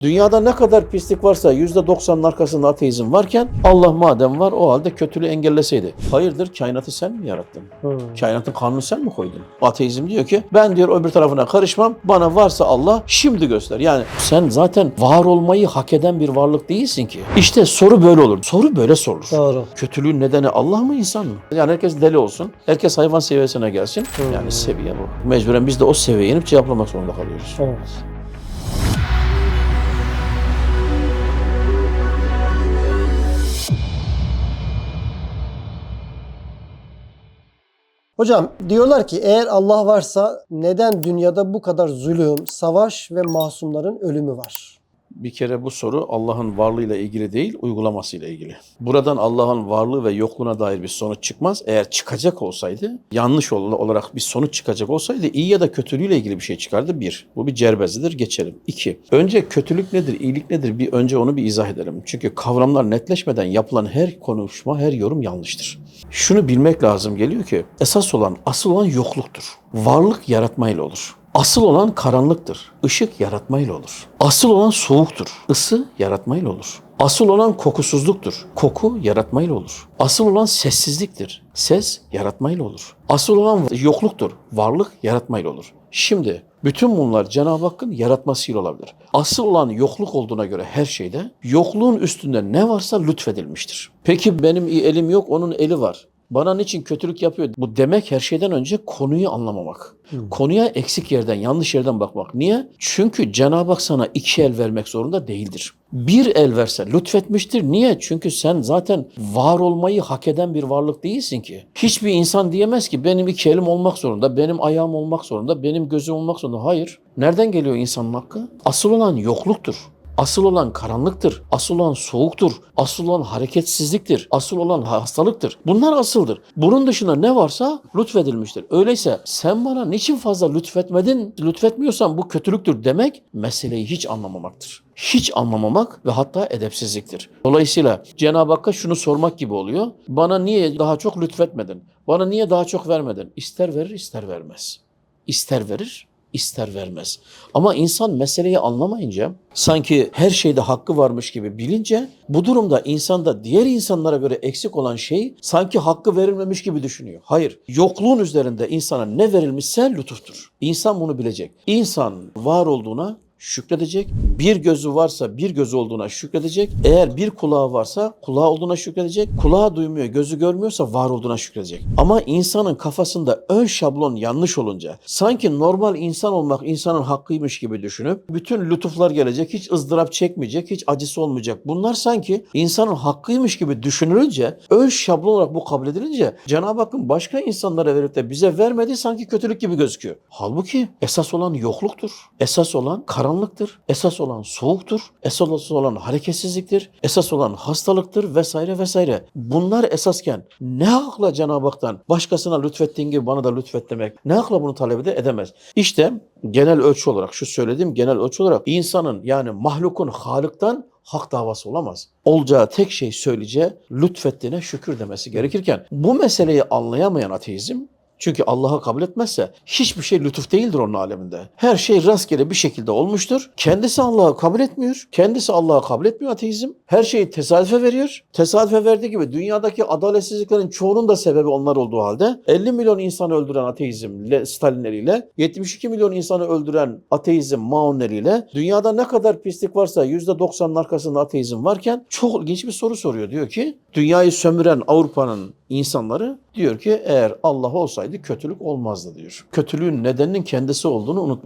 Dünyada ne kadar pislik varsa %90'ın arkasında ateizm varken Allah madem var o halde kötülüğü engelleseydi. Hayırdır, kainatı sen mi yarattın? Kainatın kanunu sen mi koydun? Ateizm diyor ki ben diyor öbür tarafına karışmam, bana varsa Allah şimdi göster. Yani sen zaten var olmayı hak eden bir varlık değilsin ki. İşte soru böyle olur. Soru böyle sorulur. Doğru. Kötülüğün nedeni Allah mı insan mı? Yani herkes deli olsun. Herkes hayvan seviyesine gelsin. Yani seviye bu. Mecburen biz de o seviyeye inip cevaplamak zorunda kalıyoruz. Evet. Hocam diyorlar ki eğer Allah varsa neden dünyada bu kadar zulüm, savaş ve masumların ölümü var? Bir kere bu soru Allah'ın varlığıyla ilgili değil, uygulamasıyla ilgili. Buradan Allah'ın varlığı ve yokluğuna dair bir sonuç çıkmaz. Eğer çıkacak olsaydı, yanlış olarak bir sonuç çıkacak olsaydı iyi ya da kötülüğüyle ilgili bir şey çıkardı. Bir, bu bir cerbezidir, geçelim. İki, önce kötülük nedir, iyilik nedir bir önce onu bir izah edelim. Çünkü kavramlar netleşmeden yapılan her konuşma, her yorum yanlıştır. Şunu bilmek lazım geliyor ki, esas olan, asıl olan yokluktur. Varlık yaratmayla olur. Asıl olan karanlıktır. Işık yaratmayla olur. Asıl olan soğuktur. Isı yaratmayla olur. Asıl olan kokusuzluktur. Koku yaratmayla olur. Asıl olan sessizliktir. Ses yaratmayla olur. Asıl olan yokluktur. Varlık yaratmayla olur. Şimdi bütün bunlar Cenab-ı Hakk'ın yaratmasıyla olabilir. Asıl olan yokluk olduğuna göre her şeyde yokluğun üstünde ne varsa lütfedilmiştir. Peki benim elim yok, onun eli var. Bana niçin kötülük yapıyor? Bu demek her şeyden önce konuyu anlamamak. Konuya eksik yerden, yanlış yerden bakmak. Niye? Çünkü Cenab-ı Hak sana iki el vermek zorunda değildir. Bir el verse lütfetmiştir. Niye? Çünkü sen zaten var olmayı hak eden bir varlık değilsin ki. Hiçbir insan diyemez ki benim iki elim olmak zorunda, benim ayağım olmak zorunda, benim gözüm olmak zorunda. Hayır. Nereden geliyor insanın hakkı? Asıl olan yokluktur. Asıl olan karanlıktır, asıl olan soğuktur, asıl olan hareketsizliktir, asıl olan hastalıktır. Bunlar asıldır. Bunun dışında ne varsa lütfedilmiştir. Öyleyse sen bana niçin fazla lütfetmedin, lütfetmiyorsan bu kötülüktür demek meseleyi hiç anlamamaktır. Hiç anlamamak ve hatta edepsizliktir. Dolayısıyla Cenab-ı Hakk'a şunu sormak gibi oluyor. Bana niye daha çok lütfetmedin? Bana niye daha çok vermedin? İster verir, ister vermez. İster verir, İster vermez. Ama insan meseleyi anlamayınca, sanki her şeyde hakkı varmış gibi bilince, bu durumda insanda diğer insanlara göre eksik olan şey sanki hakkı verilmemiş gibi düşünüyor. Hayır, yokluğun üzerinde insana ne verilmişse lütuftur. İnsan bunu bilecek. İnsan var olduğuna şükredecek. Bir gözü varsa bir gözü olduğuna şükredecek. Eğer bir kulağı varsa kulağı olduğuna şükredecek. Kulağı duymuyor, gözü görmüyorsa var olduğuna şükredecek. Ama insanın kafasında ön şablon yanlış olunca, sanki normal insan olmak insanın hakkıymış gibi düşünüp bütün lütuflar gelecek, hiç ızdırap çekmeyecek, hiç acısı olmayacak. Bunlar sanki insanın hakkıymış gibi düşünülünce, ön şablon olarak bu kabul edilince Cenab-ı Hakk'ın başka insanlara verip de bize vermediği sanki kötülük gibi gözüküyor. Halbuki esas olan yokluktur. Esas olan karanlıktır. Esas olan soğuktur. Esas olan hareketsizliktir. Esas olan hastalıktır vesaire vesaire. Bunlar esasken ne hakla Cenab-ı Hak'tan başkasına lütfettiğin gibi bana da lütfet demek? Ne hakla bunu talep edemez? İşte genel ölçü olarak, şu söylediğim genel ölçü olarak insanın yani mahlukun Halık'tan hak davası olamaz. Olacağı tek şey söyleyeceği lütfettiğine şükür demesi gerekirken bu meseleyi anlayamayan ateizm, çünkü Allah'ı kabul etmezse hiçbir şey lütuf değildir onun aleminde. Her şey rastgele bir şekilde olmuştur. Kendisi Allah'ı kabul etmiyor. Kendisi Allah'ı kabul etmiyor ateizm. Her şeyi tesadüfe veriyor. Tesadüfe verdiği gibi dünyadaki adaletsizliklerin çoğunun da sebebi onlar olduğu halde 50 milyon insanı öldüren ateizm Stalinleriyle 72 milyon insanı öldüren ateizm Mao'nleriyle dünyada ne kadar pislik varsa %90'ın arkasında ateizm varken çok ilginç bir soru soruyor. Diyor ki dünyayı sömüren Avrupa'nın insanları diyor ki eğer Allah olsaydı kötülük olmazdı diyor. Kötülüğün nedeninin kendisi olduğunu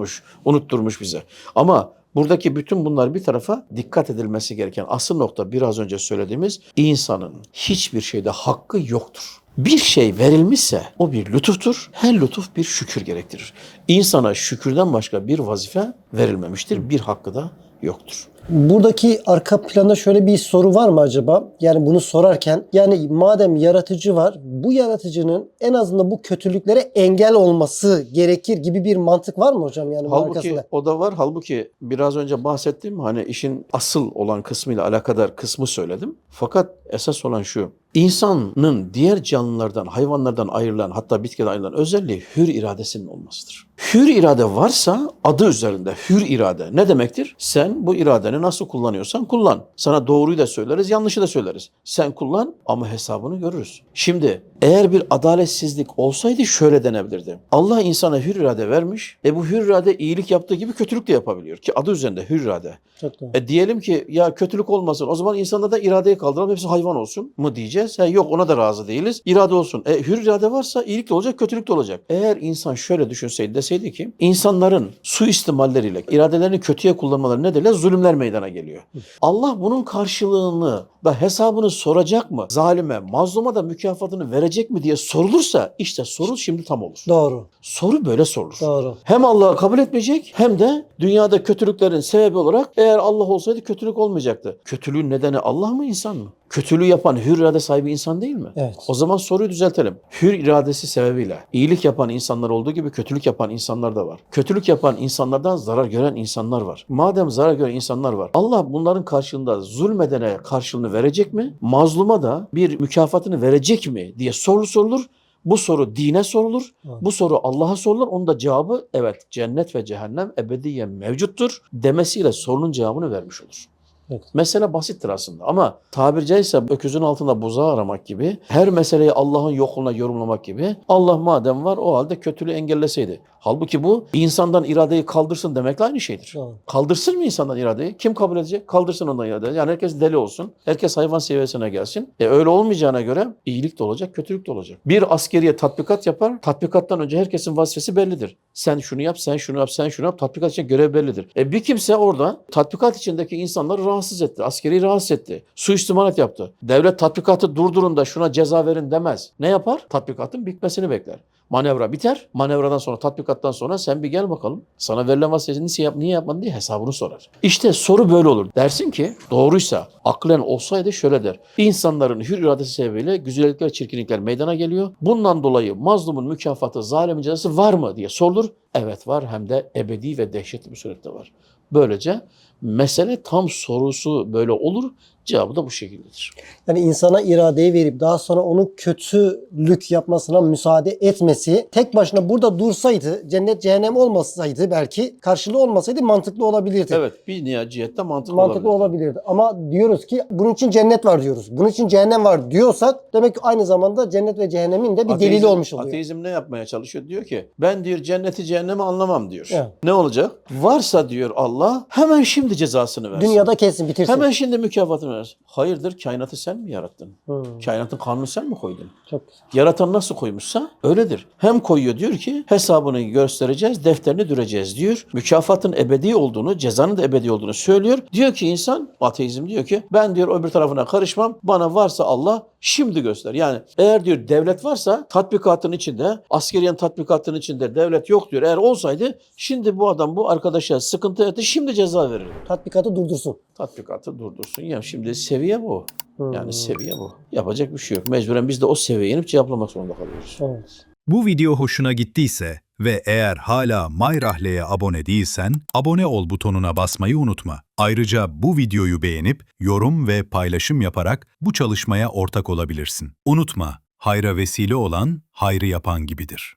unutturmuş bize. Ama buradaki bütün bunlar bir tarafa dikkat edilmesi gereken asıl nokta biraz önce söylediğimiz insanın hiçbir şeyde hakkı yoktur. Bir şey verilmişse o bir lütuftur. Her lütuf bir şükür gerektirir. İnsana şükürden başka bir vazife verilmemiştir. Bir hakkı da yoktur. Buradaki arka planda şöyle bir soru var mı acaba? Yani bunu sorarken yani madem yaratıcı var, bu yaratıcının en azından bu kötülüklere engel olması gerekir gibi bir mantık var mı hocam yani bu Halbuki arkasında? o da var. Halbuki biraz önce bahsettiğim hani işin asıl olan kısmıyla alakadar kısmı söyledim. Fakat esas olan şu. İnsanın diğer canlılardan, hayvanlardan ayrılan, hatta bitkiden ayrılan özelliği hür iradesinin olmasıdır. Hür irade varsa adı üzerinde hür irade ne demektir? Sen bu iradene iradeni nasıl kullanıyorsan kullan. Sana doğruyu da söyleriz, yanlışı da söyleriz. Sen kullan ama hesabını görürüz. Şimdi eğer bir adaletsizlik olsaydı şöyle denebilirdi. Allah insana hür irade vermiş. Bu hür irade iyilik yaptığı gibi kötülük de yapabiliyor ki adı üzerinde hür irade. Çok doğru. Diyelim ki ya kötülük olmasın, o zaman insanlar da iradeyi kaldıralım, hepsi hayvan olsun mu diyeceğiz? Yok, ona da razı değiliz. İrade olsun. Hür irade varsa iyilik de olacak, kötülük de olacak. Eğer insan şöyle düşünseydi, deseydi ki insanların suistimalleriyle iradelerini kötüye kullanmaları nedeniyle zulümler meydana geliyor. Allah bunun karşılığını da hesabını soracak mı? Zalime, mazluma da mükafatını verecek mi diye sorulursa işte soru şimdi tam olur. Doğru. Soru böyle sorulur. Doğru. Hem Allah'ı kabul etmeyecek hem de dünyada kötülüklerin sebebi olarak eğer Allah olsaydı kötülük olmayacaktı. Kötülüğün nedeni Allah mı, insan mı? Kötülüğü yapan hür irade sahibi insan değil mi? Evet. O zaman soruyu düzeltelim. Hür iradesi sebebiyle iyilik yapan insanlar olduğu gibi kötülük yapan insanlar da var. Kötülük yapan insanlardan zarar gören insanlar var. Madem zarar gören insanlar var, Allah bunların karşılığında zulmedene karşılığını verecek mi? Mazluma da bir mükafatını verecek mi diye soru sorulur. Bu soru dine sorulur. Bu soru Allah'a sorulur. Onun da cevabı evet, cennet ve cehennem ebediyen mevcuttur demesiyle sorunun cevabını vermiş olur. Evet. Mesele basittir aslında ama tabiri caizse öküzün altında buzağı aramak gibi, her meseleyi Allah'ın yokluğuna yorumlamak gibi, Allah madem var o halde kötülüğü engelleseydi. Halbuki bu insandan iradeyi kaldırsın demekle aynı şeydir. Doğru. Kaldırsın mı insandan iradeyi? Kim kabul edecek? Kaldırsın ondan iradeyi. Yani herkes deli olsun. Herkes hayvan seviyesine gelsin. Öyle olmayacağına göre iyilik de olacak, kötülük de olacak. Bir askeriye tatbikat yapar. Tatbikattan önce herkesin vazifesi bellidir. Sen şunu yap, sen şunu yap, sen şunu yap. Tatbikat için görev bellidir. Bir kimse orada tatbikat içindeki insanları rahatsız etti. Askeri rahatsız etti. Suistimalat yaptı. Devlet tatbikatı durdurun da şuna ceza verin demez. Ne yapar? Tatbikatın bitmesini bekler. Manevra biter. Manevradan sonra, tatbikattan sonra sen bir gel bakalım. Sana verilen vazifesini niye yapmadın diye hesabını sorar. İşte soru böyle olur. Dersin ki doğruysa, aklen olsaydı şöyle der. İnsanların hür iradesi sebebiyle güzellikler, çirkinlikler meydana geliyor. Bundan dolayı mazlumun mükafatı, zalimin cezası var mı diye sorulur. Evet var, hem de ebedi ve dehşetli bir surette var. Böylece mesele tam sorusu böyle olur. Cevabı da bu şekildedir. Yani insana iradeyi verip daha sonra onun kötülük yapmasına müsaade etmesi tek başına burada dursaydı, cennet cehennem olmasaydı, belki karşılığı olmasaydı mantıklı olabilirdi. Evet, bir nihayette mantıklı olabilirdi. Ama diyoruz ki bunun için cennet var diyoruz. Bunun için cehennem var diyorsak demek ki aynı zamanda cennet ve cehennemin de bir delili olmuş oluyor. Ateizm ne yapmaya çalışıyor? Diyor ki ben diyor cenneti cehennemi anlamam diyor. Evet. Ne olacak? Varsa diyor Allah hemen şimdi cezasını versin. Dünyada kesin bitirsin. Hemen şimdi mükafatını versin. Hayırdır, kainatı sen mi yarattın? Hmm. Kainatın kanunu sen mi koydun? Çok güzel. Yaratan nasıl koymuşsa öyledir. Hem koyuyor, diyor ki hesabını göstereceğiz, defterini düreceğiz diyor. Mükafatın ebedi olduğunu, cezanın da ebedi olduğunu söylüyor. Diyor ki insan, ateizm diyor ki ben diyor öbür tarafına karışmam. Bana varsa Allah şimdi göster. Yani eğer diyor devlet varsa tatbikatın içinde, askeriyen tatbikatın içinde devlet yok diyor. Eğer olsaydı şimdi bu adam bu arkadaşa sıkıntı etti, şimdi ceza verirdi. Tatbikatı durdursun. Tatbikatı durdursun. Ya şimdi seviye bu. Yani seviye bu. Yapacak bir şey yok. Mecburen biz de o seviyeye inip cevaplamak zorunda kalıyoruz. Evet. Bu video hoşuna gittiyse ve eğer hala Mayrahle'ye abone değilsen abone ol butonuna basmayı unutma. Ayrıca bu videoyu beğenip yorum ve paylaşım yaparak bu çalışmaya ortak olabilirsin. Unutma, hayra vesile olan hayrı yapan gibidir.